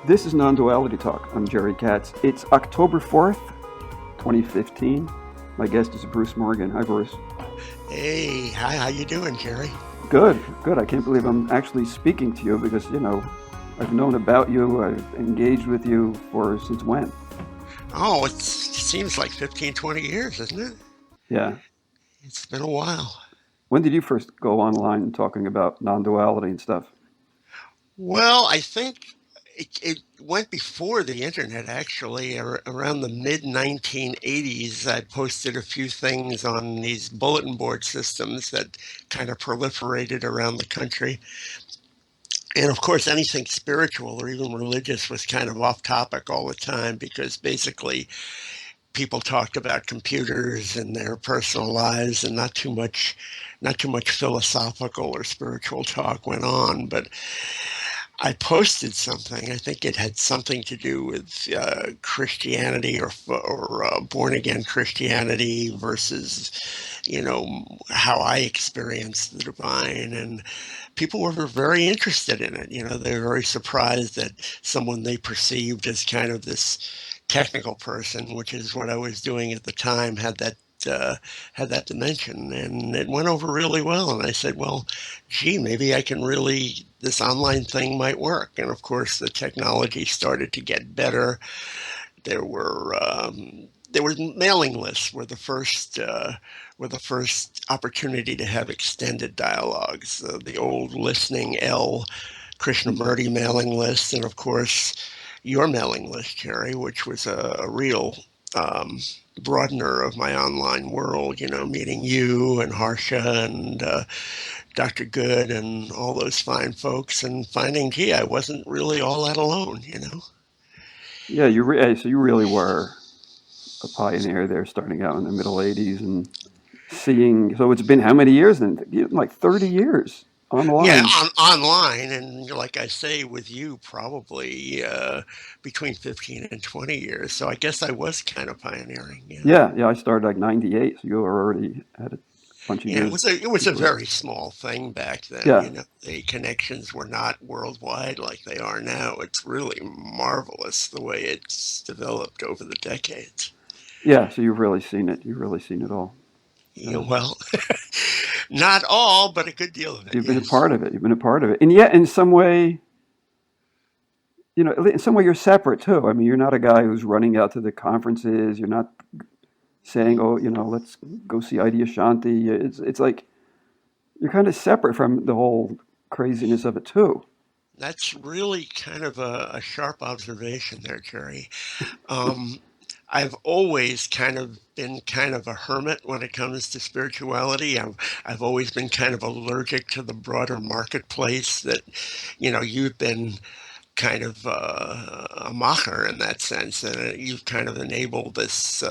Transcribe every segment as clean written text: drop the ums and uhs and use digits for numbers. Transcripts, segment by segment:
This is Non-Duality Talk. I'm Jerry Katz. It's October 4th, 2015. My guest is Bruce Morgen. Hi, Bruce. Hey, hi, how you doing, Jerry? Good, good. I can't believe I'm actually speaking to you because, I've known about you. I've engaged with you for since when? Oh, it seems like 15, 20 years, isn't it? Yeah. It's been a while. When did you first go online talking about non-duality and stuff? Well, I think it went before the internet, actually. Around the mid 1980s, I posted a few things on these bulletin board systems that kind of proliferated around the country. And of course, anything spiritual or even religious was kind of off topic all the time because basically people talked about computers and their personal lives and not too much philosophical or spiritual talk went on. But I posted something. I think it had something to do with Christianity or born again Christianity versus how I experienced the divine. And people were very interested in it. They were very surprised that someone they perceived as kind of this technical person, which is what I was doing at the time, uh, had that dimension, and it went over really well. And I said, well, gee, maybe I can really this online thing might work. And of course, the technology started to get better. There were mailing lists were the first opportunity to have extended dialogues. The old listening L Krishnamurti mailing list, and of course your mailing list, Jerry, which was a real um, broadener of my online world. Meeting you and Harsha and Dr. Good and all those fine folks, and finding, gee, I wasn't really all that alone. Yeah, so you really were a pioneer there, starting out in the middle '80s and seeing. So it's been how many years then? Like 30 years Yeah, online. online, and like I say, with you, probably between 15 and 20 years. So I guess I was kind of pioneering. Yeah, Yeah, yeah. I started like '98, so you already had a bunch of yeah. It years was a it was a before that. very small thing back then. Yeah, The connections were not worldwide like they are now. It's really marvelous the way it's developed over the decades. yeah. So you've really seen it. You've really seen it all. Yeah, Uh, well, not all, but a good deal of it. you've been a Yes. part of it. You've been a part of it, and yet in some way, in some way you're separate too. I mean, you're not a guy who's running out to the conferences. You're not saying, "Oh, let's go see Idea Shanti." It's like you're kind of separate from the whole craziness of it too. That's really kind of a sharp observation there, Jerry. Um, I've always kind of been kind of a hermit when it comes to spirituality. I've always been kind of allergic to the broader marketplace that, you've been kind of a mocker in that sense, and you've kind of enabled this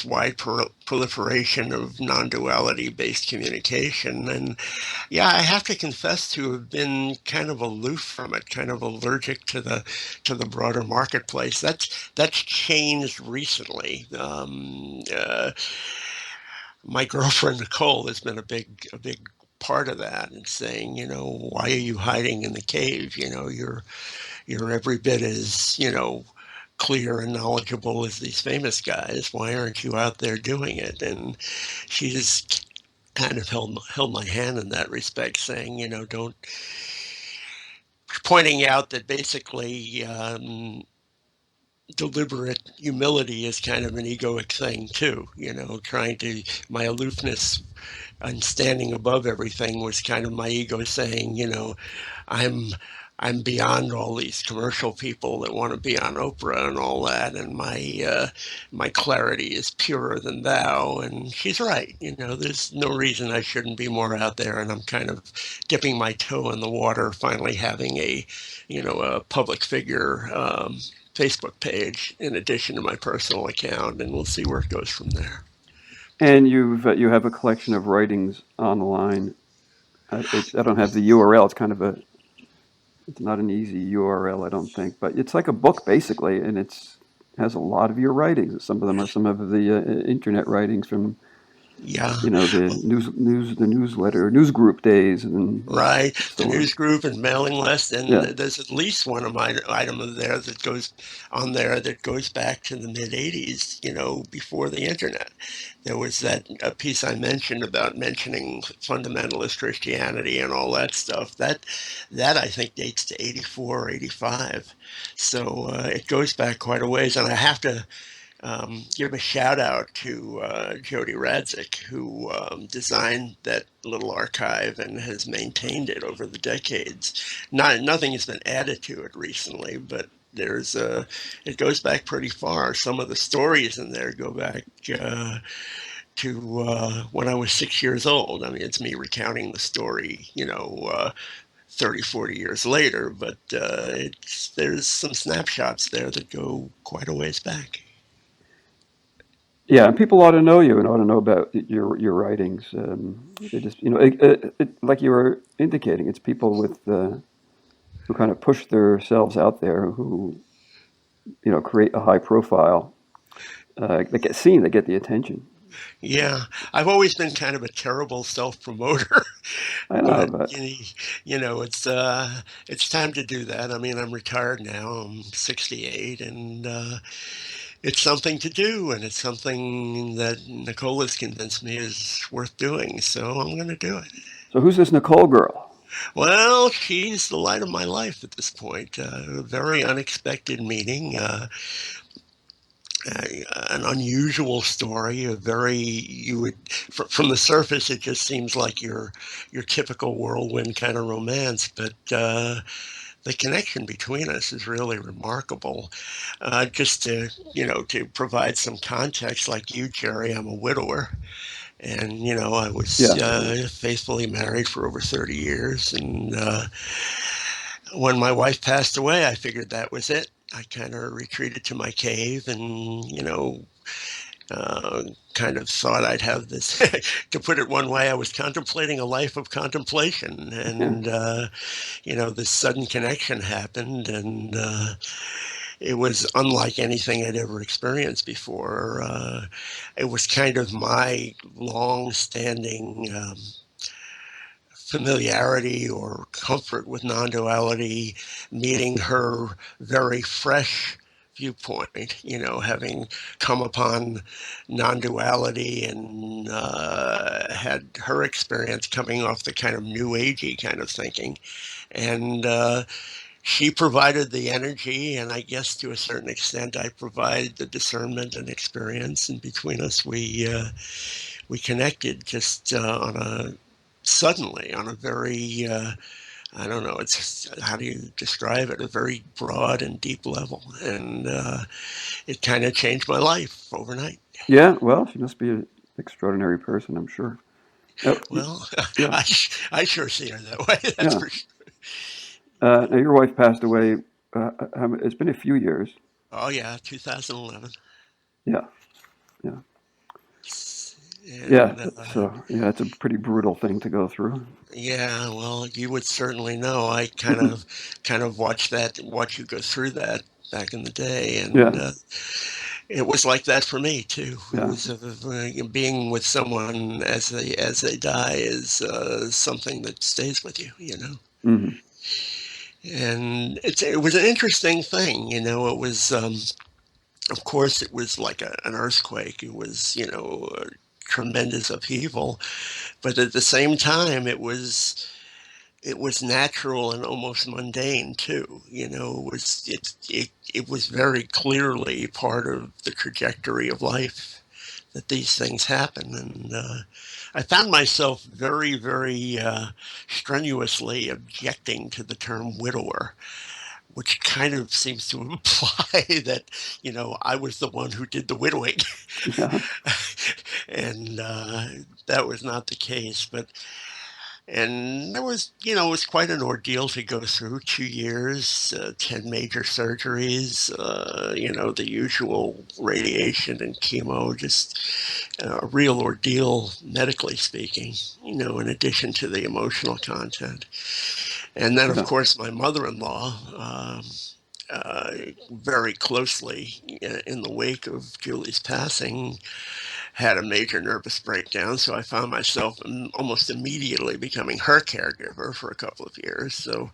wide proliferation of non-duality based communication. And yeah, I have to confess to have been kind of aloof from it, kind of allergic to the broader marketplace. That's changed recently. My girlfriend Nicole has been a big part of that, and saying, why are you hiding in the cave? You're every bit as clear and knowledgeable as these famous guys. Why aren't you out there doing it? And she just kind of held my hand in that respect, saying, don't pointing out that basically deliberate humility is kind of an egoic thing too. Trying to my aloofness and standing above everything was kind of my ego saying, I'm I'm beyond all these commercial people that want to be on Oprah and all that, and my clarity is purer than thou. And she's right. There's no reason I shouldn't be more out there, and I'm kind of dipping my toe in the water, finally having a public figure Facebook page in addition to my personal account, and we'll see where it goes from there. And you have a collection of writings online. I don't have the URL. It's not an easy URL, I don't think, but it's like a book basically, and it's has a lot of your writings. Some of them are some of the internet writings from Yeah. You know, the the newsletter, news group days, and Right, the so on. news group and mailing list, and Yeah, there's at least one of my item of there that goes on there that goes back to the mid '80s. Before the internet. There was that a piece I mentioned about mentioning fundamentalist Christianity and all that stuff. That I think dates to '84 or '85. So it goes back quite a ways, and I have to give a shout out to Jody Radzik, who designed that little archive and has maintained it over the decades. Nothing has been added to it recently, but it goes back pretty far. Some of the stories in there go back to when I was 6 years old. I mean, it's me recounting the story, 30, 40 years later, but there's some snapshots there that go quite a ways back. yeah, and people ought to know you and ought to know about your writings. They just, like you were indicating, it's people with who kind of push themselves out there, who create a high profile, that get seen, that get the attention. Yeah, I've always been kind of a terrible self-promoter, I know, but but it's time to do that. I mean, I'm retired now. I'm 68, and it's something to do, and it's something that Nicola's convinced me is worth doing. So I'm going to do it. so who's this Nicole girl? Well, she's the light of my life at this point. A very unexpected meeting. An unusual story, a very you would from the surface it just seems like your typical whirlwind kind of romance, but the connection between us is really remarkable. Just to provide some context, like you, Jerry, I'm a widower, and I was Yeah, faithfully married for over 30 years, and when my wife passed away, I figured that was it. I kind of retreated to my cave and, uh, kind of thought I'd have this. To put it one way, I was contemplating a life of contemplation. yeah, And, this sudden connection happened. And it was unlike anything I'd ever experienced before. It was kind of my long standing familiarity or comfort with non-duality, meeting her very fresh viewpoint, having come upon non-duality and had her experience coming off the kind of new agey kind of thinking. And she provided the energy, and I guess to a certain extent I provide the discernment and experience, and between us we connected just on a suddenly on a very I don't know, it's how do you describe it, a very broad and deep level, and it kind of changed my life overnight. yeah. Well, she must be an extraordinary person, I'm sure. Oh, Well, yeah, I sure see her that way. That's yeah. for sure. Now your wife passed away. It's been a few years. Oh yeah, 2011. Yeah, yeah, yeah. And So yeah, it's a pretty brutal thing to go through. yeah, well, you would certainly know. I kind of watch you go through that back in the day, and Yeah, it was like that for me too. It yeah. was being with someone as they die is something that stays with you. Hmm. And it was an interesting thing. It was of course it was like an earthquake. It was a tremendous upheaval, but at the same time it was natural and almost mundane too. It was very clearly part of the trajectory of life that these things happen, and I found myself very, very strenuously objecting to the term widower, which kind of seems to imply that I was the one who did the widowing, Yeah, and that was not the case, but. And it was quite an ordeal to go through. 2 years, 10 major surgeries, the usual radiation and chemo, just a real ordeal, medically speaking, in addition to the emotional content. And then, of yeah, course, my mother-in-law, very closely in the wake of Julie's passing, had a major nervous breakdown, so I found myself almost immediately becoming her caregiver for a couple of years. So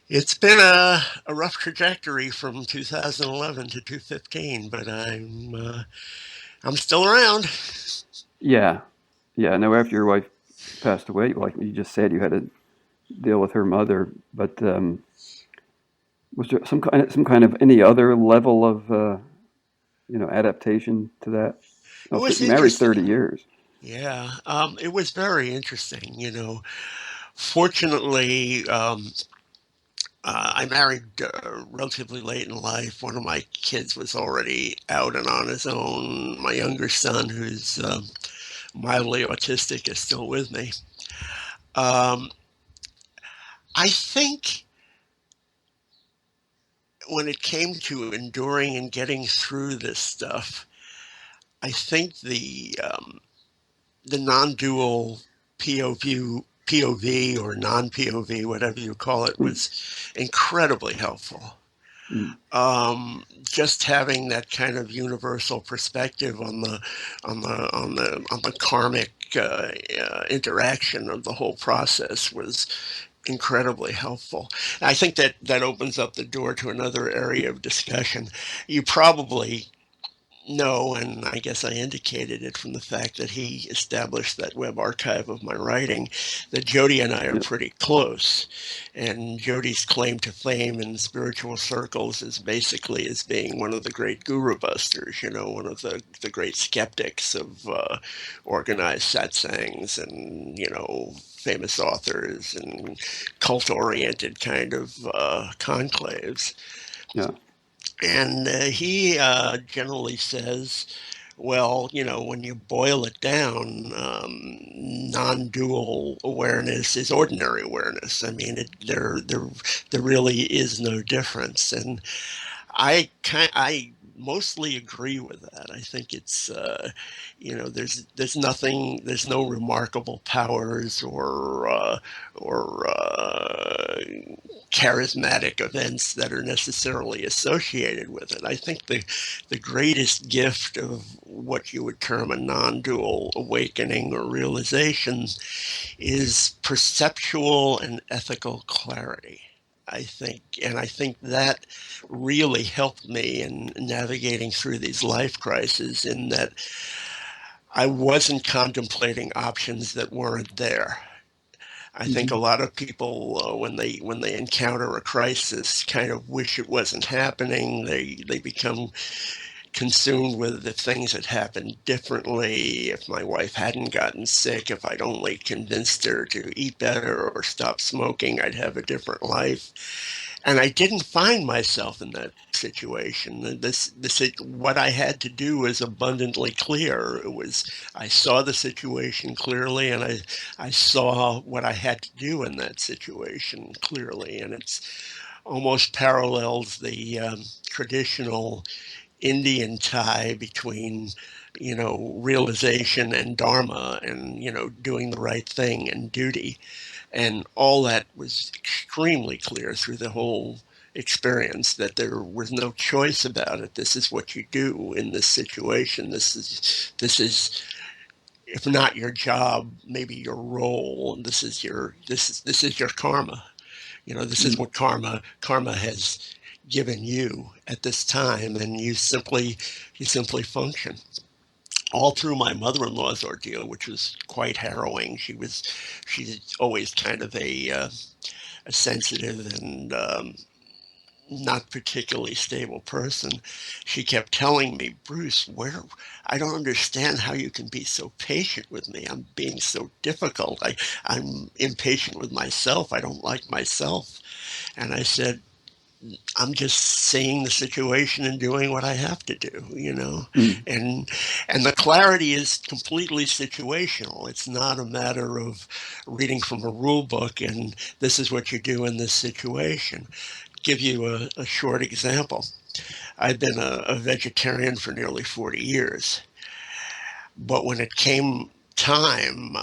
it's been a rough trajectory from 2011 to 2015, but I'm still around. Yeah, yeah. No, after your wife passed away, like you just said, you had to deal with her mother. But was there some kind of any other level of adaptation to that? It Oh, was you married interesting. 30 years. Yeah, it was very interesting. Fortunately, I married relatively late in life. One of my kids was already out and on his own. My younger son, who's mildly autistic, is still with me. Um, I think when it came to enduring and getting through this stuff, I think the non-dual POV or non-POV, whatever you call it, Mm, was incredibly helpful. mm, Just having that kind of universal perspective on the karmic interaction of the whole process was incredibly helpful. And I think that that opens up the door to another area of discussion. You probably know, and I guess I indicated it from the fact that he established that web archive of my writing, that Jody and I are yeah, pretty close. And Jody's claim to fame in spiritual circles is basically as being one of the great guru busters, one of the great skeptics of organized satsangs and, famous authors and cult oriented kind of conclaves. yeah. And he generally says, well, when you boil it down, non-dual awareness is ordinary awareness. I mean, there really is no difference, and I mostly agree with that. I think it's there's nothing, there's no remarkable powers or charismatic events that are necessarily associated with it. I think the greatest gift of what you would term a non-dual awakening or realization is perceptual and ethical clarity. I think that really helped me in navigating through these life crises, in that I wasn't contemplating options that weren't there. I think a Hmm. lot of people, when they encounter a crisis, kind of wish it wasn't happening. They become consumed with if things had happened differently, if my wife hadn't gotten sick, if I'd only convinced her to eat better or stop smoking, I'd have a different life. And I didn't find myself in that situation. What I had to do was abundantly clear. I saw the situation clearly, and I saw what I had to do in that situation clearly, and it's almost parallels the traditional Indian tie between, realization and dharma, and, doing the right thing and duty. And all that was extremely clear through the whole experience, that there was no choice about it. This is what you do in this situation. This is if not your job, maybe your role. And this is your karma. This is Mm, what karma has given you at this time, and you simply function. All through my mother-in-law's ordeal, which was quite harrowing. She's always kind of a sensitive and not particularly stable person. She kept telling me, Bruce, where I don't understand how you can be so patient with me. I'm being so difficult. I'm impatient with myself. I don't like myself. And I said, I'm just seeing the situation and doing what I have to do. mm, And and the clarity is completely situational. It's not a matter of reading from a rule book and this is what you do in this situation. Give you a short example. I've been a vegetarian for nearly 40 years, but when it came time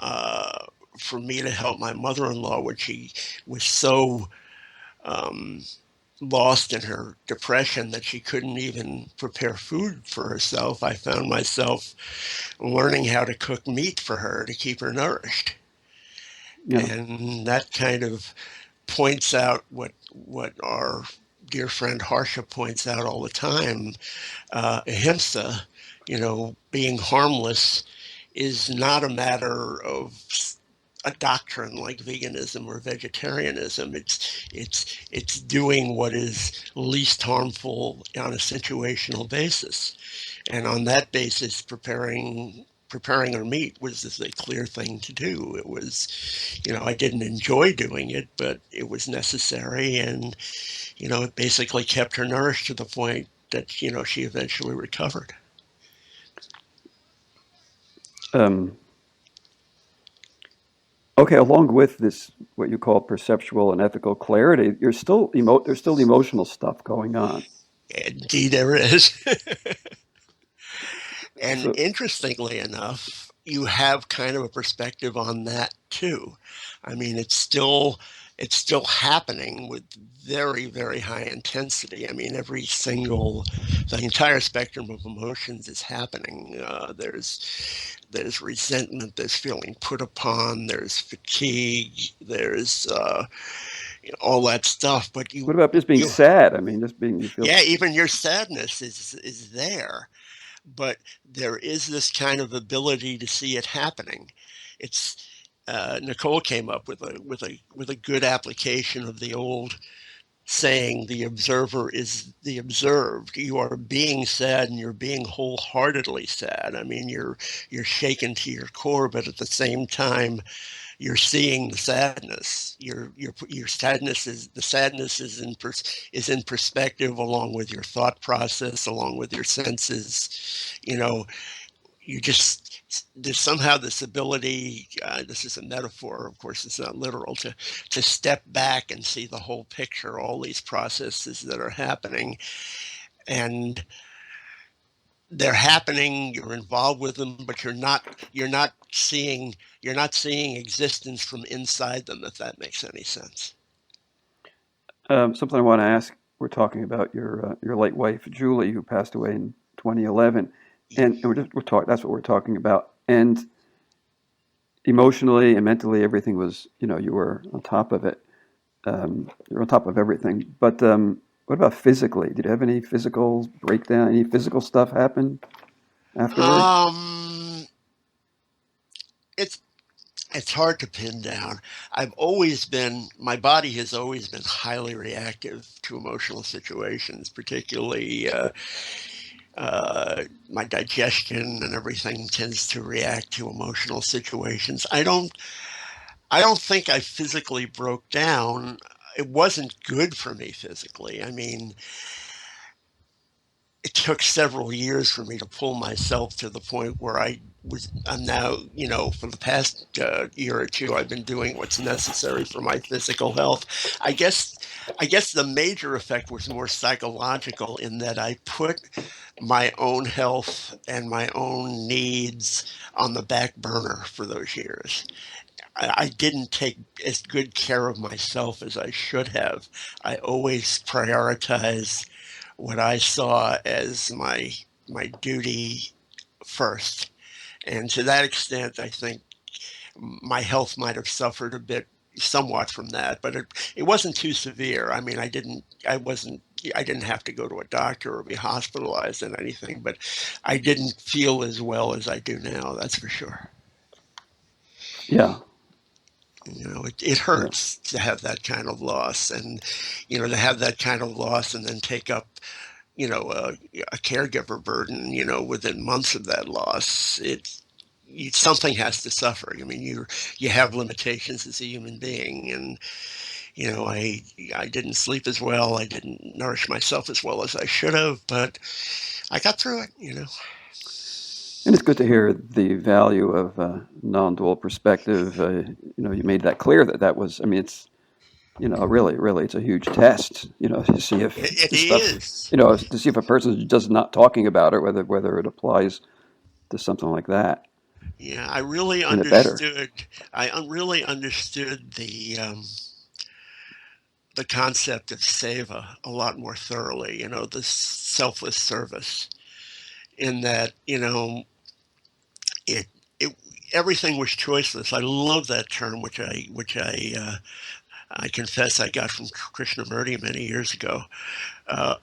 for me to help my mother-in-law when she was so um, lost in her depression that she couldn't even prepare food for herself, I found myself learning how to cook meat for her to keep her nourished. Yeah. And that kind of points out what our dear friend Harsha points out all the time. Ahimsa, being harmless is not a matter of a doctrine like veganism or vegetarianism. It's doing what is least harmful on a situational basis, and on that basis, preparing our meat was a clear thing to do. It was, I didn't enjoy doing it, but it was necessary, and it basically kept her nourished to the point that she eventually recovered. Um, okay, along with this, what you call perceptual and ethical clarity, there's still emotional stuff going on. Indeed, there is. And So, interestingly enough, you have kind of a perspective on that too. I mean, it's still happening with very, very high intensity. I mean, the entire spectrum of emotions is happening. There's resentment, there's feeling put upon, there's fatigue, there's all that stuff. But what about just being you, sad? I mean, just being you feel. yeah, even your sadness is there, but there is this kind of ability to see it happening. It's Nicole came up with a good application of the old saying, "The observer is the observed." You are being sad, and you're being wholeheartedly sad. I mean, you're shaken to your core, but at the same time, you're seeing the sadness. Your sadness is the sadness is in perspective, along with your thought process, along with your senses. You just There's somehow this ability. This is a metaphor, of course, it's not literal. To step back and see the whole picture, all these processes that are happening, and they're happening, you're involved with them, but you're not seeing existence from inside them, if that makes any sense. Something I want to ask. We're talking about your late wife Julie, who passed away in 2011, and we're talking. That's what we're talking about. And emotionally and mentally, everything was, you were on top of it. You're on top of everything. But what about physically? Did you have any physical breakdown? Any physical stuff happen afterwards? um it's it's hard to pin down. My body has always been highly reactive to emotional situations, particularly my digestion and everything tends to react to emotional situations. I don't think I physically broke down. It wasn't good for me physically. I mean, it took several years for me to pull myself to the point where I'm now, for the past year or two, I've been doing what's necessary for my physical health. I guess, I guess the major effect was more psychological, in that I put my own health and my own needs on the back burner for those years. I didn't take as good care of myself as I should have. I always prioritized what I saw as my duty first. And to that extent, I think my health might have suffered a bit, somewhat, from that, but it wasn't too severe. I mean, I didn't have to go to a doctor or be hospitalized and anything, but I didn't feel as well as I do now, that's for sure. Yeah, It yeah, hurts to have that kind of loss, and to have that kind of loss and then take up a caregiver burden, within months of that loss. Something has to suffer. I mean, you have limitations as a human being, and I didn't sleep as well. I didn't nourish myself as well as I should have, but I got through it. and it's good to hear the value of non-dual perspective. You made that clear that was. I mean, it's really, really, it's a huge test. To see if It this stuff, is. to see if a person is just not talking about it, whether it applies to something like that, Yeah, I really and it better. understood. I really understood the concept of seva a lot more thoroughly, the selfless service, in that, it, it everything was choiceless. I love that term, which I confess I got from Krishnamurti many years ago,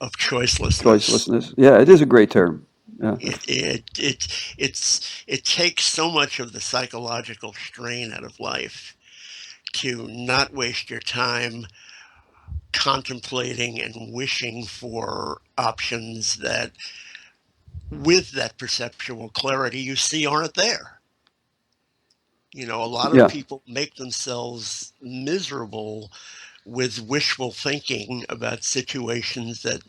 of choicelessness. Choicelessness. Yeah, it is a great term. Yeah, It takes so much of the psychological strain out of life to not waste your time contemplating and wishing for options that, with that perceptual clarity, you see aren't there. A lot of yeah, people make themselves miserable with wishful thinking about situations that,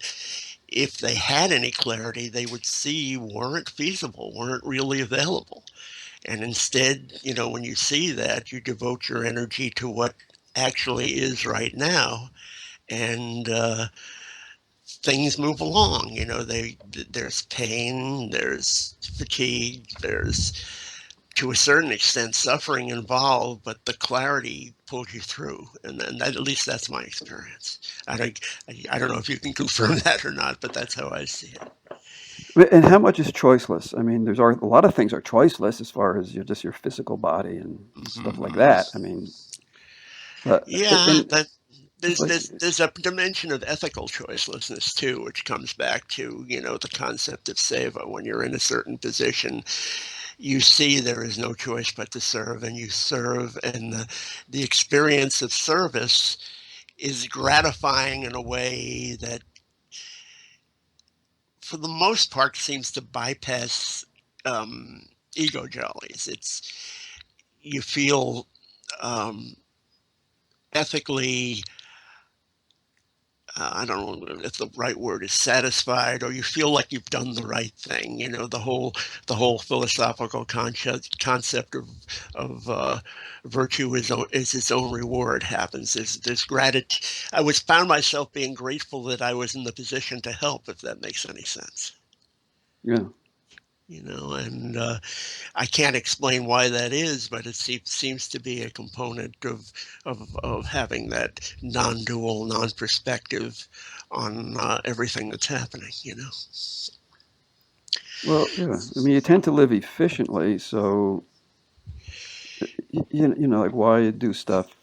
if they had any clarity, they would see weren't feasible, weren't really available. And instead, when you see that, you devote your energy to what actually is right now, and things move along. There's pain, there's fatigue, there's, to a certain extent, suffering involved, but the clarity pulls you through, and then at least that's my experience. I don't know if you can confirm that or not, but that's how I see it. and how much is choiceless? I mean, a lot of things are choiceless as far as your physical body and stuff like Mm-hmm. that. I mean, but Yeah, and that it's there's like there's there's a dimension of ethical choicelessness too, which comes back to, the concept of seva. When you're in a certain position, you see there is no choice but to serve, and you serve, and the experience of service is gratifying in a way that, for the most part, seems to bypass ego jollies. You feel um, ethically, I don't know if the right word is satisfied, or you feel like you've done the right thing. The whole philosophical concept of virtue is its own reward happens. There's gratitude. Found myself being grateful that I was in the position to help, if that makes any sense. yeah. And I can't explain why that is, but it seems to be a component of having that non-dual, non-perspective on everything that's happening. Well, yeah. I mean, you tend to live efficiently, so like why do stuff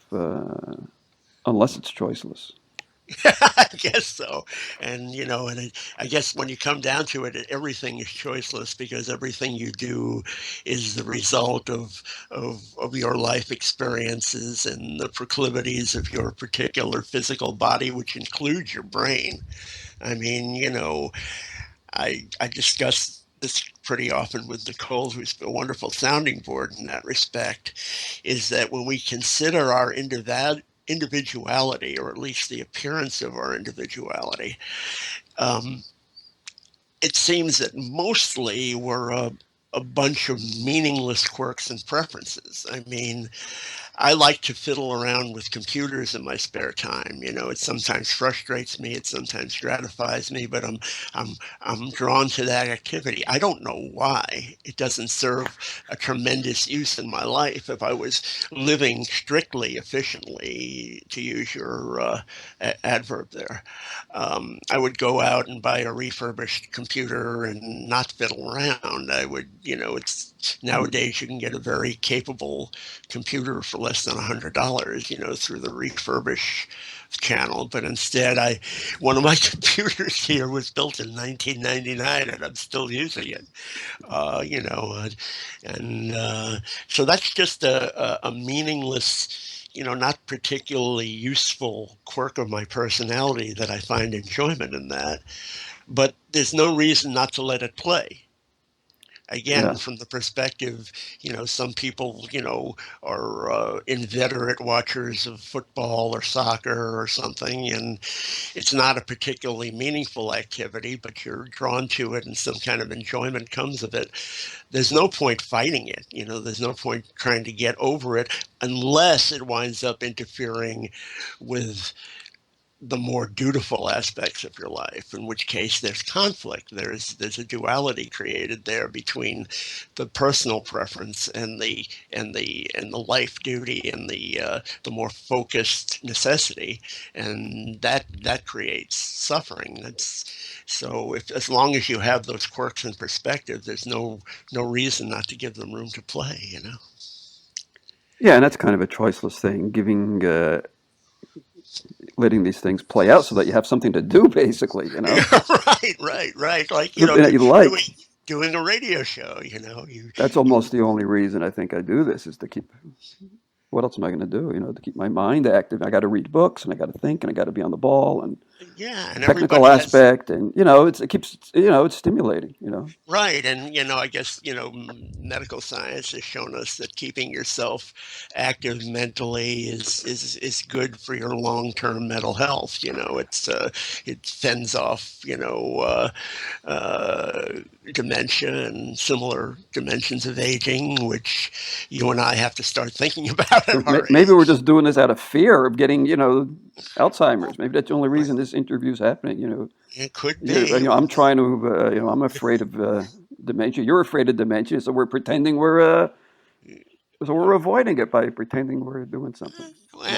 unless it's choiceless? I guess so. And I guess when you come down to it, everything is choiceless, because everything you do is the result of your life experiences and the proclivities of your particular physical body, which includes your brain. I mean, I discuss this pretty often with Nicole, who's a wonderful sounding board in that respect, is that when we consider our individuality, or at least the appearance of our individuality, um, it seems that mostly we're a bunch of meaningless quirks and preferences. I mean, I like to fiddle around with computers in my spare time. It sometimes frustrates me, it sometimes gratifies me, but I'm drawn to that activity. I don't know why. It doesn't serve a tremendous use in my life. If I was living strictly efficiently, to use your adverb there, I would go out and buy a refurbished computer and not fiddle around. It's nowadays you can get a very capable computer for less than $100, through the refurbish channel. But instead, one of my computers here was built in 1999, and I'm still using it. Uh, you know, uh, and So that's just a meaningless, not particularly useful quirk of my personality that I find enjoyment in that. But there's no reason not to let it play. Again, Yeah, from the perspective, some people, are inveterate watchers of football or soccer or something, and it's not a particularly meaningful activity, but you're drawn to it and some kind of enjoyment comes of it. There's no point fighting it. There's no point trying to get over it, unless it winds up interfering with the more dutiful aspects of your life, in which case there's conflict. There's a duality created there between the personal preference and the life duty and the more focused necessity, and that creates suffering. That's so if as long as you have those quirks in perspective, there's no reason not to give them room to play, you know. Yeah, and that's kind of a choiceless thing, letting these things play out so that you have something to do, basically, you know, Right. Like, that you doing like. doing a radio show, That's you almost the only reason I think I do this is to keep. What else am I going to do? You know, to keep my mind active. I got to read books, and I got to think, and I got to be on the ball, and yeah, and technical everybody has. aspect, and it keeps it's stimulating. Right, and I guess medical science has shown us that keeping yourself active mentally is good for your long-term mental health. It fends off dementia and similar dimensions of aging, which you and I have to start thinking about at our Maybe we're age. just doing this out of fear of getting Alzheimer's. Maybe that's the only reason this interview is happening. It could be. I'm trying to I'm afraid of dementia. You're afraid of dementia, so we're pretending we're avoiding it by pretending we're doing something. I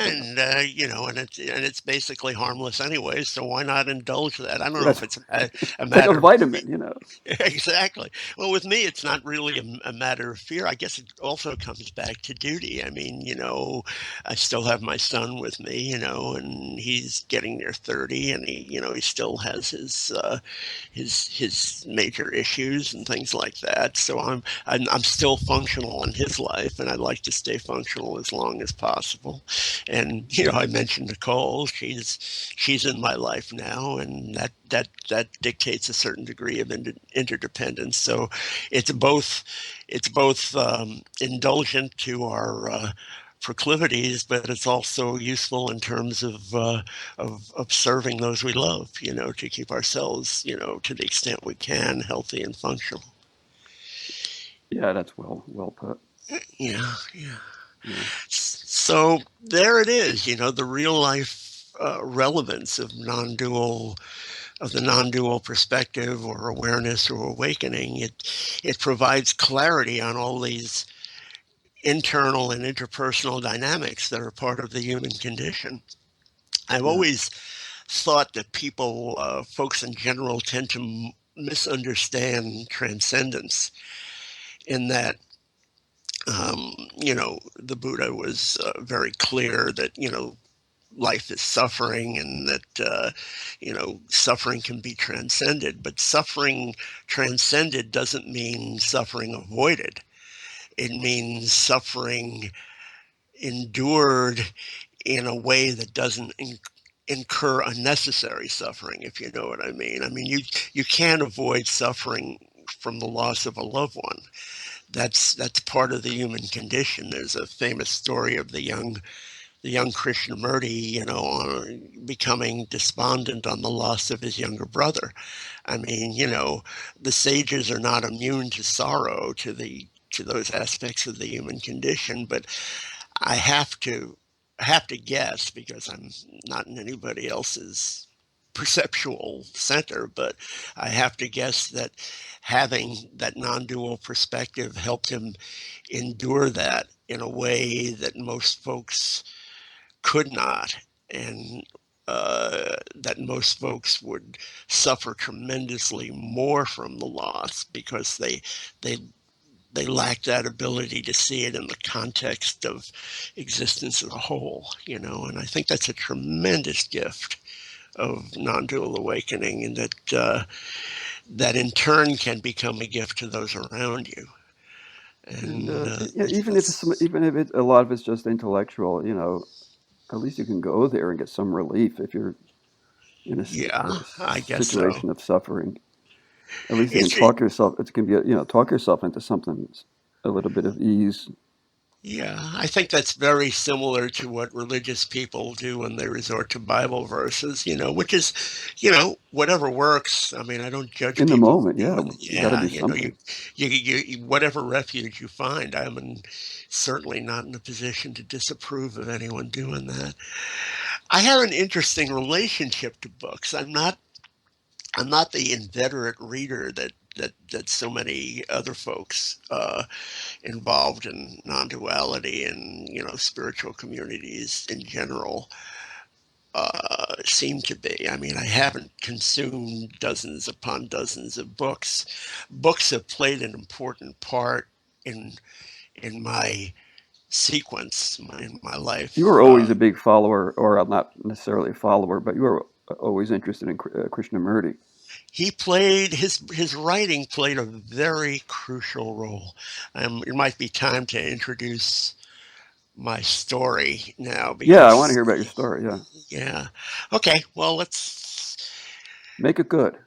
don't know. And and it's basically harmless anyway, so why not indulge that? I don't know That's if it's a like a matter of vitamin. exactly. Well, with me, it's not really a matter of fear. I guess it also comes back to duty. I mean, I still have my son with me, and he's getting near 30, and he still has his major issues and things like that. So I'm still functional in his life, and I'd like to stay functional as long as possible. And I mentioned Nicole. She's in my life now, and that dictates a certain degree of interdependence. So it's both indulgent to our proclivities, but it's also useful in terms of serving those we love, to keep ourselves, to the extent we can, healthy and functional. Yeah, that's well put. Yeah. Yeah. So there it is, the real life relevance of the non-dual perspective or awareness or awakening. It provides clarity on all these internal and interpersonal dynamics that are part of the human condition. I've Yeah. always thought that folks in general, tend to misunderstand transcendence in that, the Buddha was very clear that, life is suffering and that, suffering can be transcended. But suffering transcended doesn't mean suffering avoided. It means suffering endured in a way that doesn't incur unnecessary suffering, if you know what I mean. I mean, you can't avoid suffering from the loss of a loved one. That's part of the human condition. There's a famous story of the young Krishnamurti, becoming despondent on the loss of his younger brother. I mean, the sages are not immune to sorrow, to those aspects of the human condition, but I have to guess, because I'm not in anybody else's perceptual center, but I have to guess that having that non-dual perspective helped him endure that in a way that most folks could not, and that most folks would suffer tremendously more from the loss because they they lack that ability to see it in the context of existence as a whole, and I think that's a tremendous gift of non-dual awakening, and that in turn can become a gift to those around you. And And yeah, even if a lot of it's just intellectual, at least you can go there and get some relief if you're in yeah, a I guess so. situation of suffering. At least you can It's talk yourself. It can be talk yourself into something, a little bit of ease. Yeah, I think that's very similar to what religious people do when they resort to Bible verses, which is, whatever works. I mean, I don't judge In the people for moment, yeah, doing, you got to yeah, do something. whatever refuge you find. Certainly not in a position to disapprove of anyone doing that. I have an interesting relationship to books. I'm not the inveterate reader that so many other folks involved in non-duality and spiritual communities in general seem to be. I mean, I haven't consumed dozens upon dozens of books. Books have played an important part in my sequence in my You life. were always a big follower, or not necessarily a follower, but you were always interested in Krishnamurti. He played his writing played a very crucial role. It might be time to introduce my story now Yeah, I want to because hear about your story. Yeah, yeah. Okay, well let's. make it good.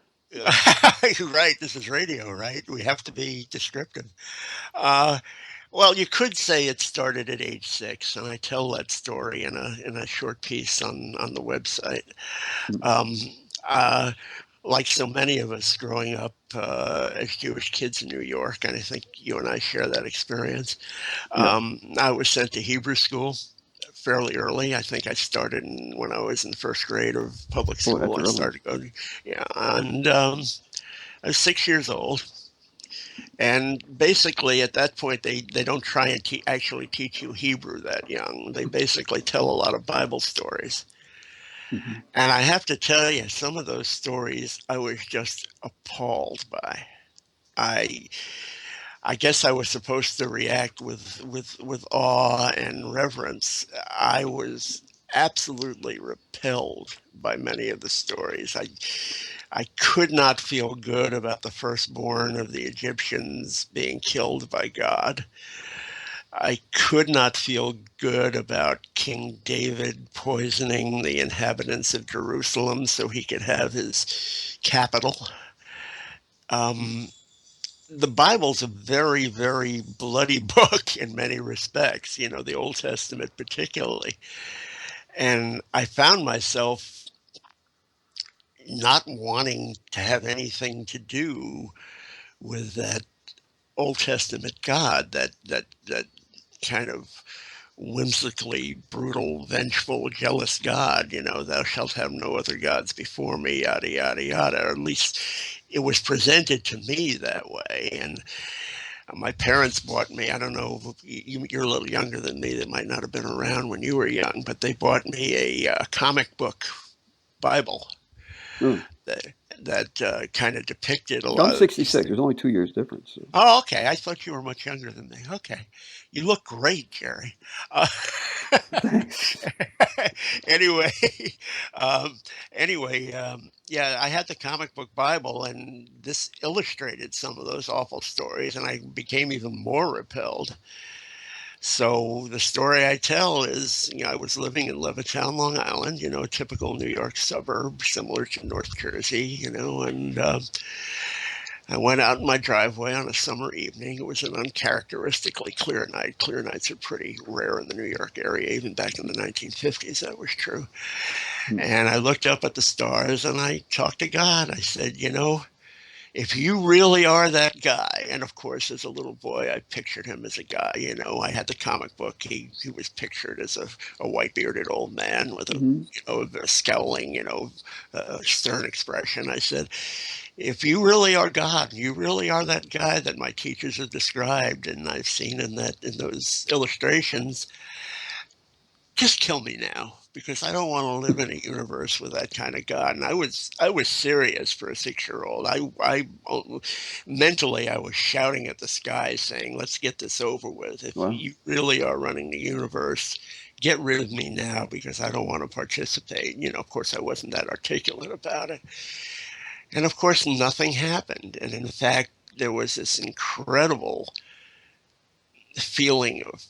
You're right. This is radio, right? We have to be descriptive. Uh, well, you could say it started at age 6, and I tell that story in a short piece on the website. Mm. Um, uh, like so many of us growing up as Jewish kids in New York, and I think you and I share that experience. Yeah. I was sent to Hebrew school fairly early. I think I started when I was in the first grade of public Oh, school. that's I early. started going, yeah, and I was 6 years old. And basically, at that point, they don't try and actually teach you Hebrew that young. They basically tell a lot of Bible stories. Hmm. And I have to tell you, some of those stories I was just appalled by. I I guess I was supposed to react with awe and reverence. I was absolutely repelled by many of the stories. I could not feel good about the firstborn of the Egyptians being killed by God. I could not feel good about King David poisoning the inhabitants of Jerusalem so he could have his capital. Um, the Bible's a very, very bloody book in many respects, the Old Testament particularly. And I found myself not wanting to have anything to do with that Old Testament God, that kind of whimsically brutal, vengeful, jealous God, thou shalt have no other gods before me, yada, yada, yada. Or at least it was presented to me that way. And my parents bought me, I don't know, you're a little younger than me, that might not have been around when you were young, but they bought me a comic book Bible Mm. that, that kind of depicted a I'm lot of these 66. things. There's only 2 years difference. So. Oh, okay. I thought you were much younger than me. Okay. You look great, Jerry. Uh, Thanks. anyway, um, yeah, I had the comic book Bible, and this illustrated some of those awful stories, and I became even more repelled. So the story I tell is, I was living in Levittown, Long Island, a typical New York suburb, similar to North Jersey, and I went out in my driveway on a summer evening. It was an uncharacteristically clear night. Clear nights are pretty rare in the New York area. Even back in the 1950s, that was true. Mm. And I looked up at the stars and I talked to God. I said, if you really are that guy, and of course, as a little boy, I pictured him as a guy. I had the comic book. He was pictured as a white bearded old man with Hmm. a scowling, stern expression. I said, if you really are God, you really are that guy that my teachers have described, and I've seen in those illustrations, just kill me now because I don't want to live in a universe with that kind of God. And I was serious for a 6 year old. I mentally I was shouting at the sky, saying, "Let's get this over with. If Well, you really are running the universe, get rid of me now because I don't want to participate." Of course, I wasn't that articulate about it. And of course, nothing happened. And in fact, there was this incredible feeling of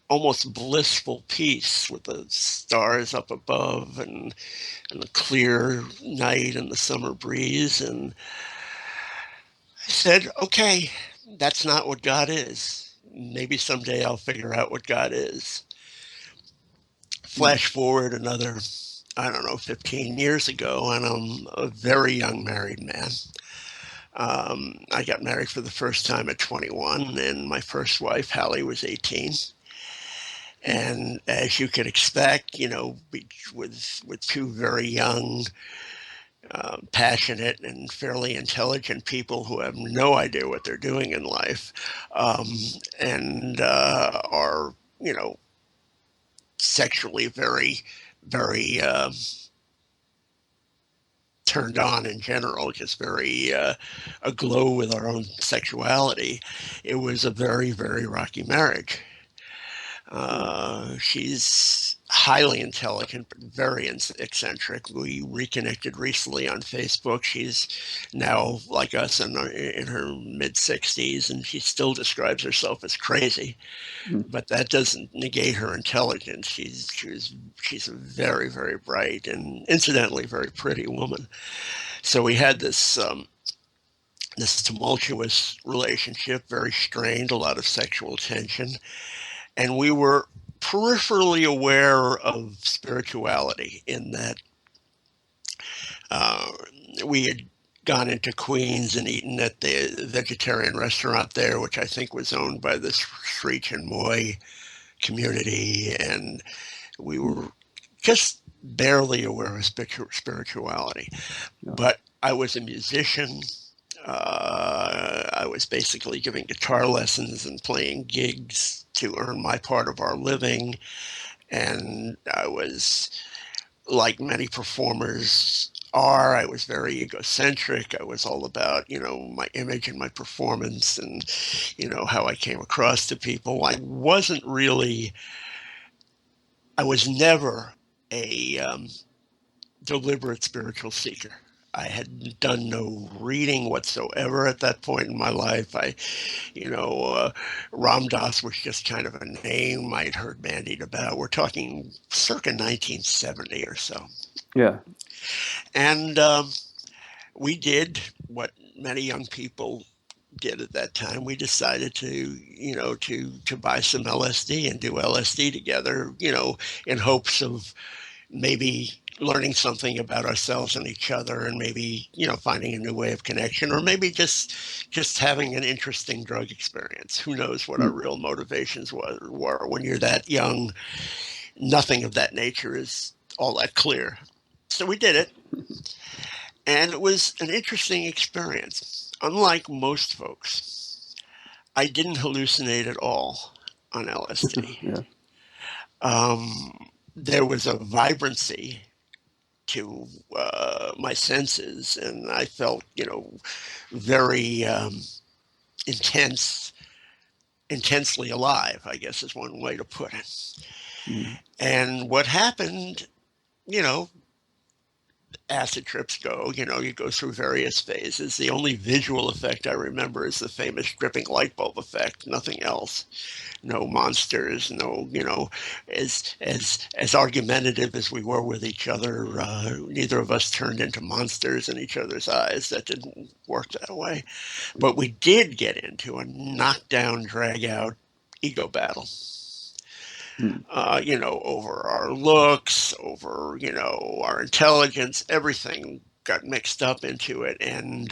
almost blissful peace with the stars up above and the clear night and the summer breeze. And I said, okay, that's not what God is. Maybe someday I'll figure out what God is. mm. Flash forward another, I don't know, 15 years ago, and I'm a very young married man. I got married for the first time at 21, and my first wife, Hallie, was 18. And as you could expect, with two very young, passionate, and fairly intelligent people who have no idea what they're doing in life, um, and are, sexually very, very turned on in general, just very aglow with our own sexuality. It was a very, very rocky marriage. Yeah. She's highly intelligent, but very eccentric. We reconnected recently on Facebook. She's now like us in her mid 60s, and she still describes herself as crazy. Mm. But that doesn't negate her intelligence. She's a very, very bright and incidentally very pretty woman. So we had this tumultuous relationship, very strained, a lot of sexual tension, and we were peripherally aware of spirituality in that uh, we had gone into Queens and eaten at the vegetarian restaurant there, which I think was owned by this Sri Chinmoy community, and we Mm. were just barely aware of spirituality. Yeah. But I was a musician. I was basically giving guitar lessons and playing gigs to earn my part of our living. And I was, like many performers are, I was very egocentric. I was all about, my image and my performance and, how I came across to people. I was never a deliberate spiritual seeker. I had done no reading whatsoever at that point in my life. Ram Dass was just kind of a name I'd heard bandied about. We're talking circa 1970 or so. Yeah. And we did what many young people did at that time. We decided to buy some LSD and do LSD together, in hopes of maybe learning something about ourselves and each other, and maybe finding a new way of connection, or maybe just having an interesting drug experience. Who knows what our Mm. real motivations were when you're that young? Nothing of that nature is all that clear. So we did it, and it was an interesting experience. Unlike most folks, I didn't hallucinate at all on LSD. Yeah. There was a vibrancy to my senses, and I felt, very intense, intensely alive, I guess is one way to put it. Mm. And what happened, you know, acid trips go, you go through various phases. The only visual effect I remember is the famous dripping light bulb effect, nothing else. No monsters, no, as argumentative as we were with each other, neither of us turned into monsters in each other's eyes. That didn't work that way. But we did get into a knockdown, drag out ego battle. Mm. Over our looks, over, our intelligence, everything got mixed up into it. And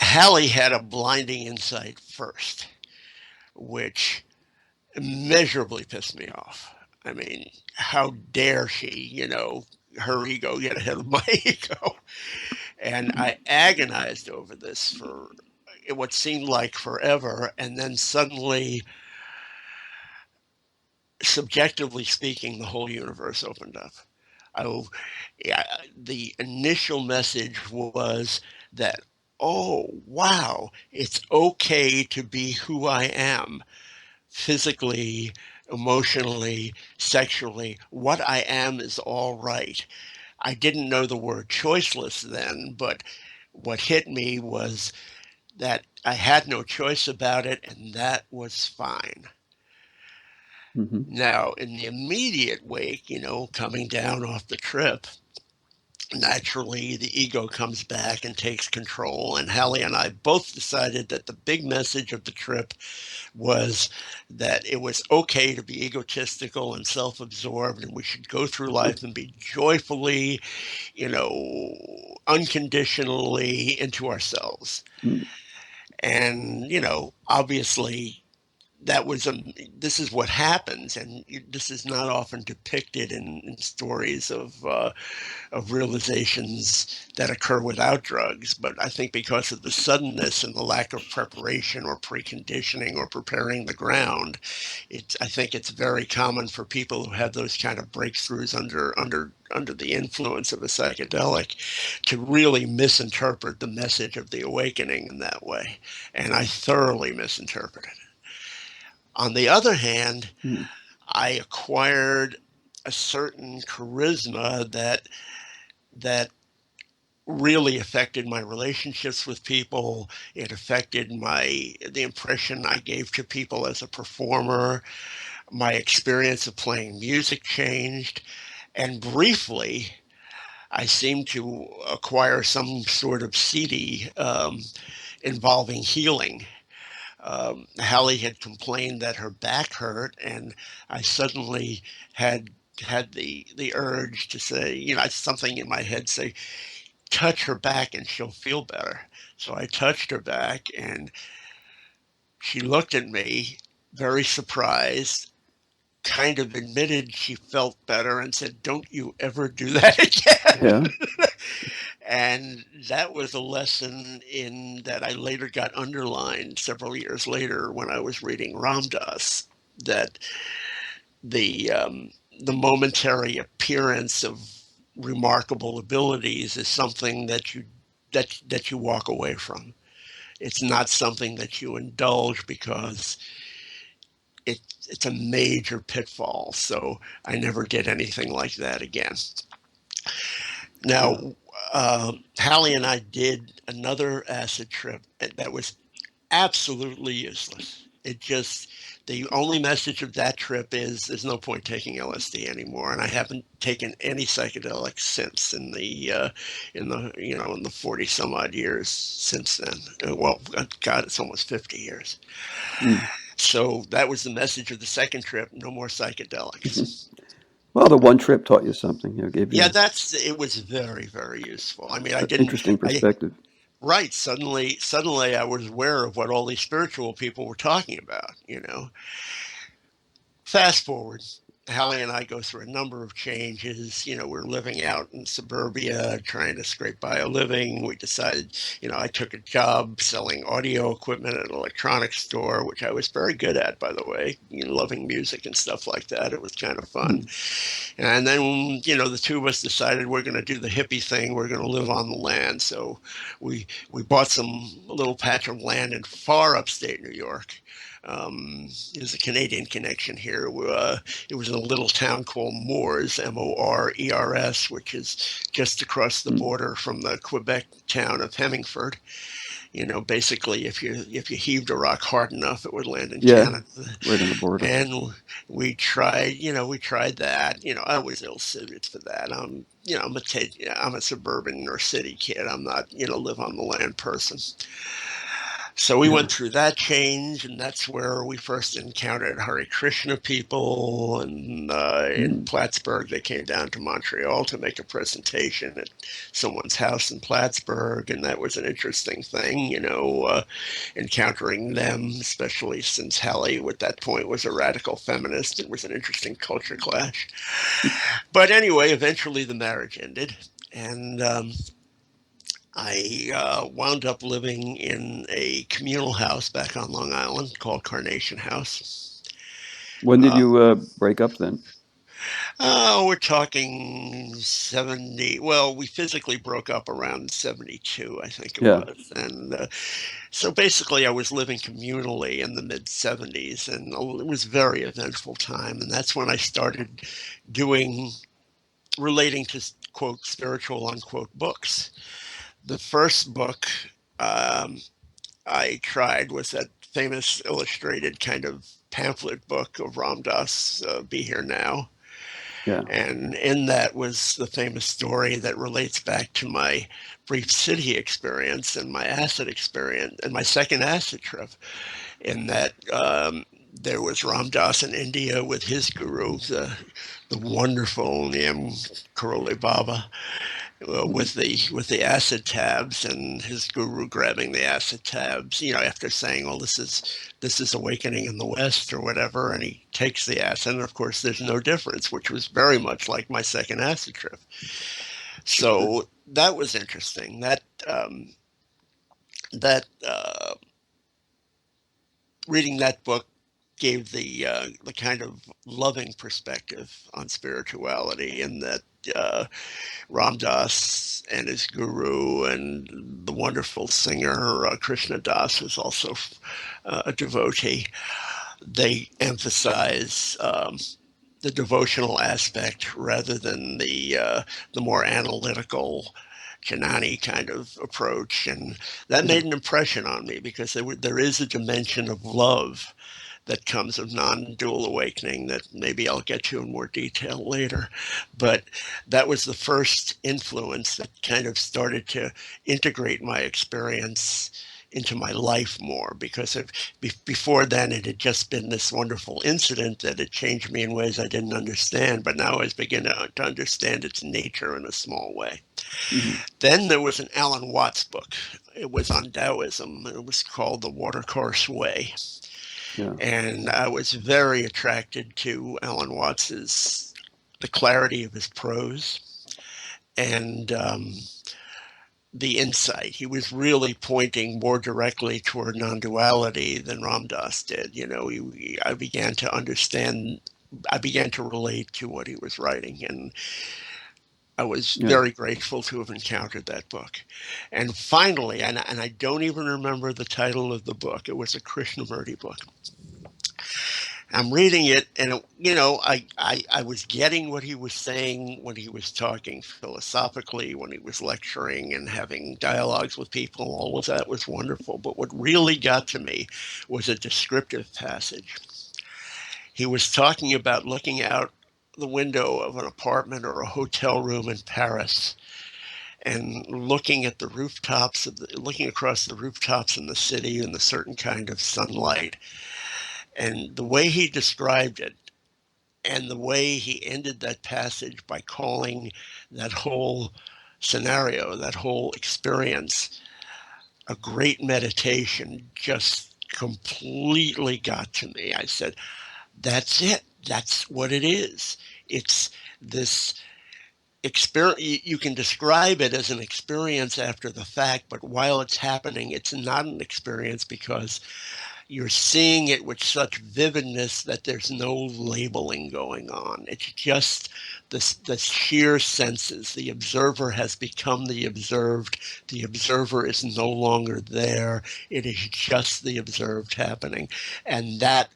Hallie had a blinding insight first, which immeasurably pissed me off. I mean, how dare she, her ego get ahead of my ego? And I agonized over this for what seemed like forever. And then suddenly, subjectively speaking, the whole universe opened up. I, yeah, the initial message was that, oh, wow, it's okay to be who I am physically, emotionally, sexually. What I am is all right. I didn't know the word choiceless then, but what hit me was that I had no choice about it, and that was fine. Mm-hmm. Now, in the immediate wake, coming down off the trip, naturally the ego comes back and takes control. And Hallie and I both decided that the big message of the trip was that it was okay to be egotistical and self-absorbed, and we should go through life and be joyfully, unconditionally into ourselves. Mm. And, obviously that was this is what happens, and this is not often depicted in stories of realizations that occur without drugs. But I think because of the suddenness and the lack of preparation or preconditioning or preparing the ground, I think it's very common for people who have those kind of breakthroughs under the influence of a psychedelic to really misinterpret the message of the awakening in that way. And I thoroughly misinterpreted it. On the other hand, Mm. I acquired a certain charisma that really affected my relationships with people. It affected the impression I gave to people as a performer. My experience of playing music changed, and briefly, I seemed to acquire some sort of CD involving healing. Hallie had complained that her back hurt, and I suddenly had the urge to say, something in my head say, touch her back and she'll feel better. So I touched her back, and she looked at me very surprised, kind of admitted she felt better, and said, "Don't you ever do that Yeah. again." And that was a lesson in that I later got underlined several years later when I was reading Ram Dass, that the um, the momentary appearance of remarkable abilities is something that you walk away from. It's not something that you indulge, because it's a major pitfall. So I never did anything like that again. Yeah. Now, Hallie and I did another acid trip that was absolutely useless. The only message of that trip is there's no point taking LSD anymore, and I haven't taken any psychedelics since in the 40 some odd years since then. Well, God, it's almost 50 years. Mm. So that was the message of the second trip: no more psychedelics. Well, the one trip taught you something. Gave Yeah, you it was very, very useful. I mean, an interesting I perspective. right, suddenly I was aware of what all these spiritual people were talking about. Fast forward, Hallie and I go through a number of changes. We're living out in suburbia, trying to scrape by a living. We decided, I took a job selling audio equipment at an electronics store, which I was very good at, by the way, loving music and stuff like that. It was kind of fun. Mm. And then, the two of us decided we're going to do the hippie thing. We're going to live on the land. So we bought a little patch of land in far upstate New York. There's a Canadian connection here. It was in a little town called Moors, Mores, which is just across the Mm. border from the Quebec town of Hemingford. Basically, if you heaved a rock hard enough, it would land in Yeah, Canada. right on the border. And we tried that. I was ill suited for that. I'm a suburban or city kid. I'm not, live on the land person. So we Yeah. went through that change, and that's where we first encountered Hare Krishna people. And in Mm. Plattsburgh, they came down to Montreal to make a presentation at someone's house in Plattsburgh, and that was an interesting thing, encountering them, especially since Hallie, at that point, was a radical feminist. It was an interesting culture clash. But anyway, eventually the marriage ended, and I wound up living in a communal house back on Long Island called Carnation House. When did Uh, you break up then? we're talking 70. Well, we physically broke up around 72, I think it Yeah. was. And so basically, I was living communally in the mid 70s, and it was a very eventful time. And that's when I started doing, relating to, quote, spiritual, unquote, books. The first book um, I tried was that famous illustrated kind of pamphlet book of Ram Dass, Be Here Now. Yeah. And in that was the famous story that relates back to my brief city experience and my acid experience and my second acid trip. In that there was Ram Dass in India with his guru, the wonderful Niam Karoli Baba. Mhm. with the acid tabs, and his guru grabbing the acid tabs, after saying, "Well, this is awakening in the West or whatever," and he takes the acid, and of course, there's no difference, which was very much like my second acid trip. So that was interesting. That reading that book gave the kind of loving perspective on spirituality, and that Ram Dass and his guru and the wonderful singer Krishna Das, who's also a devotee, they emphasize the devotional aspect rather than the more analytical Janani kind of approach, and that Yeah. made an impression on me because there is a dimension of love that comes of non-dual awakening that maybe I'll get to in more detail later. But that was the first influence that kind of started to integrate my experience into my life more, because before then it had just been this wonderful incident that had changed me in ways I didn't understand, but now I was beginning to understand its nature in a small way. Mhm. Then there was an Alan Watts book. It was on Taoism. It was called The Watercourse Way. Yeah. And I was very attracted to Alan Watts's the clarity of his prose and the insight. He was really pointing more directly toward non-duality than Ram Dass did. I began to understand. I began to relate to what he was writing, and I was Yeah. very grateful to have encountered that book. And finally, and I don't even remember the title of the book. It was a Krishnamurti book. I'm reading it, and I was getting what he was saying when he was talking philosophically, when he was lecturing and having dialogues with people. All of that was wonderful. But what really got to me was a descriptive passage. He was talking about looking out the window of an apartment or a hotel room in Paris and looking at the rooftops looking across the rooftops in the city in a certain kind of sunlight. And the way he described it, and the way he ended that passage by calling that whole scenario, that whole experience, a great meditation, just completely got to me. I said, that's it. That's what it is. It's this experience. You can describe it as an experience after the fact, but while it's happening, it's not an experience because you're seeing it with such vividness that there's no labeling going on. It's just the sheer senses. The observer has become the observed. The observer is no longer there. It is just the observed happening. And that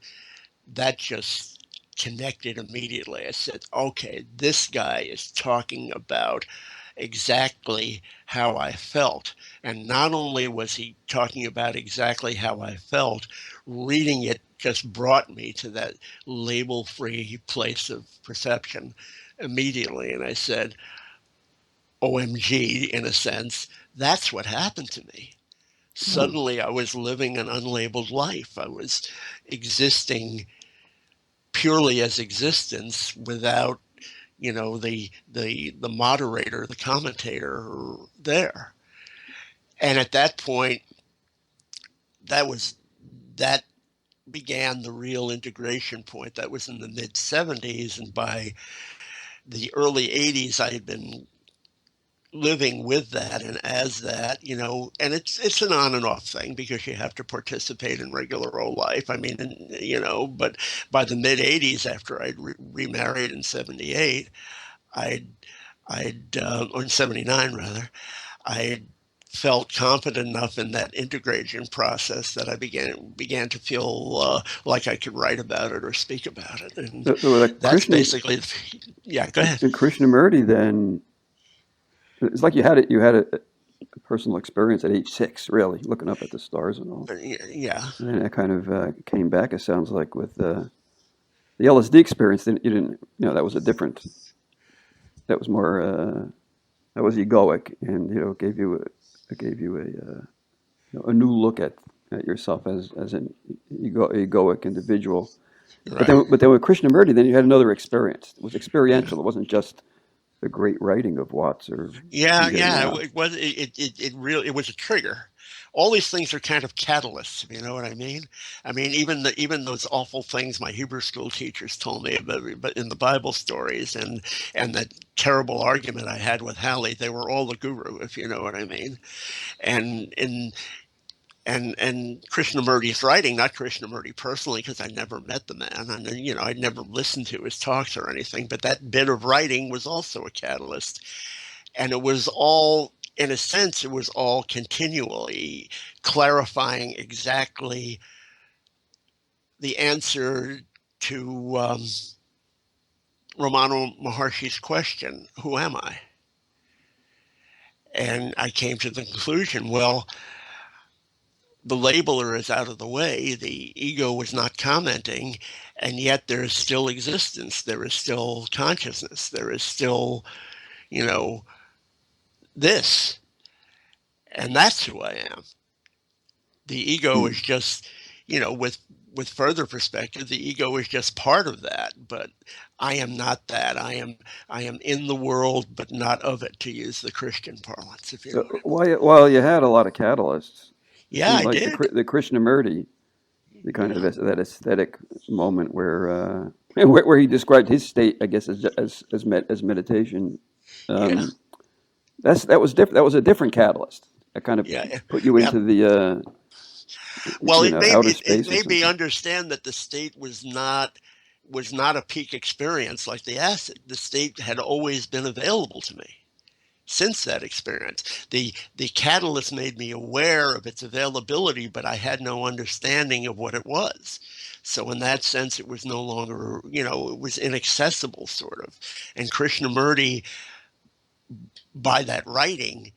just connected immediately. I said, okay, this guy is talking about exactly how I felt. And not only was he talking about exactly how I felt, reading it just brought me to that label free place of perception immediately. And I said, OMG, in a sense, that's what happened to me. Oh, Suddenly I was living an unlabeled life. I was existing purely as existence without the moderator, the commentator there. And at that point, that was that began the real integration point. That was in the mid 70s, and by the early 80s, I had been living with that and as that, and it's an on and off thing because you have to participate in regular old life. I mean, but by the mid 80s, after I'd remarried in 78, I'd or in 79 rather, I felt confident enough in that integration process that I began to feel like I could write about it or speak about it, and so like that's Krishna basically, yeah. Go ahead. and Krishnamurti, then it's like you had a personal experience at age 6, really, looking up at the stars and all. Yeah, And then it kind of came back. It sounds like with the LSD experience, then you didn't, that was a different, that was more, that was egoic, and it gave you a new look at yourself as an egoic individual. But right. then with Krishnamurti, then you had another experience. It was Yeah, experiential. It wasn't just the the great writing of Watts, or Yeah, you getting yeah, around? it was a trigger. All these things are kind of catalysts, if you know what I mean. I mean, even those awful things my Hebrew school teachers told me about, but in the Bible stories, and that terrible argument I had with Hallie, they were all the guru, if you know what I mean. And and Krishnamurti's writing, not Krishnamurti personally, because I never met the man, and I'd never listened to his talks or anything. But that bit of writing was also a catalyst, and it was all, in a sense, it was all continually clarifying exactly the answer to Ramana Maharshi's question, "Who am I?" And I came to the conclusion, well, the labeler is out of the way, the ego was not commenting, and yet there is still existence, there is still consciousness, there is still, you know, this, and that's who I am. The ego Hmm. is just, with further perspective, the ego is just part of that, but I am not that. I am in the world, but not of it, to use the Christian parlance, if you know what I mean. While you had a lot of catalysts, it Yeah, seemed I like did. the Krishnamurti, the kind of Yeah, that aesthetic moment where where he described his state, I guess, as meditation. yeah, Um, that was different. That was a different catalyst. That kind of yeah, put you yeah. into the Well, outer it space or made me something. understand that the state was not a peak experience like the acid. The state had always been available to me since that experience. The catalyst made me aware of its availability, but I had no understanding of what it was. So in that sense, it was no longer, it was inaccessible, sort of. And Krishnamurti, by that writing,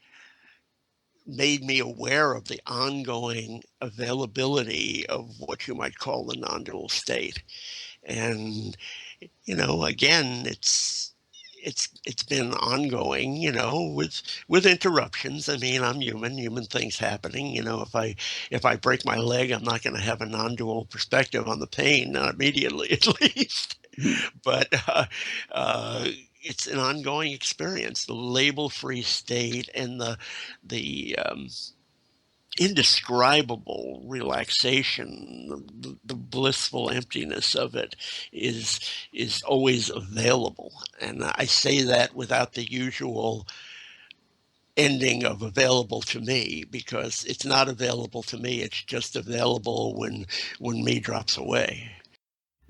made me aware of the ongoing availability of what you might call the non-dual state. And again, it's been ongoing, with interruptions. I mean, I'm human things happening. If I break my leg, I'm not going to have a non-dual perspective on the pain, not immediately at least. Hmm. But uh, it's an ongoing experience, the label-free state, and the indescribable relaxation, the blissful emptiness of it is is always available. And I say that without the usual ending of available to me, because it's not available to me. It's just available when me drops away.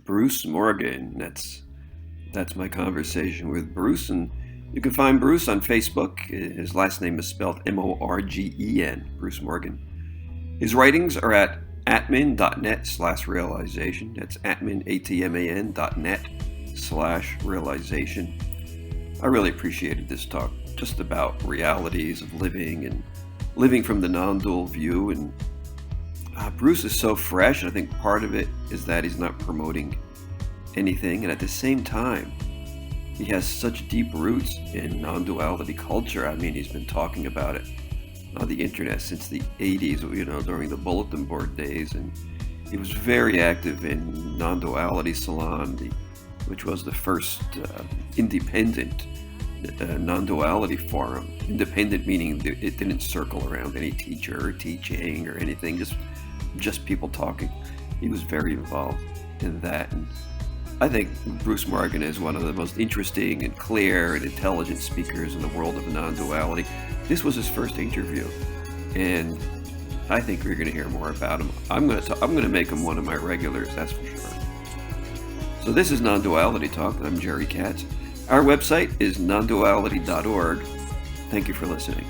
Bruce Morgan. That's my conversation with Bruce, and you can find Bruce on Facebook. His last name is spelled Morgen. Bruce Morgan. His writings are at atman.net/realization. That's atman, atman.net/realization. I really appreciated this talk, just about realities of living and living from the non-dual view. And Bruce is so fresh. I think part of it is that he's not promoting anything, and at the same time, he has such deep roots in non-duality culture. I mean, he's been talking about it on the internet since the 80s, during the bulletin board days, and he was very active in Non-Duality Salon, which was the first independent non-duality forum. Independent meaning it didn't circle around any teacher or teaching or anything, just people talking. He was very involved in that, and I think Bruce Morgan is one of the most interesting and clear and intelligent speakers in the world of non-duality. This was his first interview, and I think we're going to hear more about him. I'm going to make him one of my regulars, that's for sure. So this is Non-Duality Talk. I'm Jerry Katz. Our website is nonduality.org. Thank you for listening.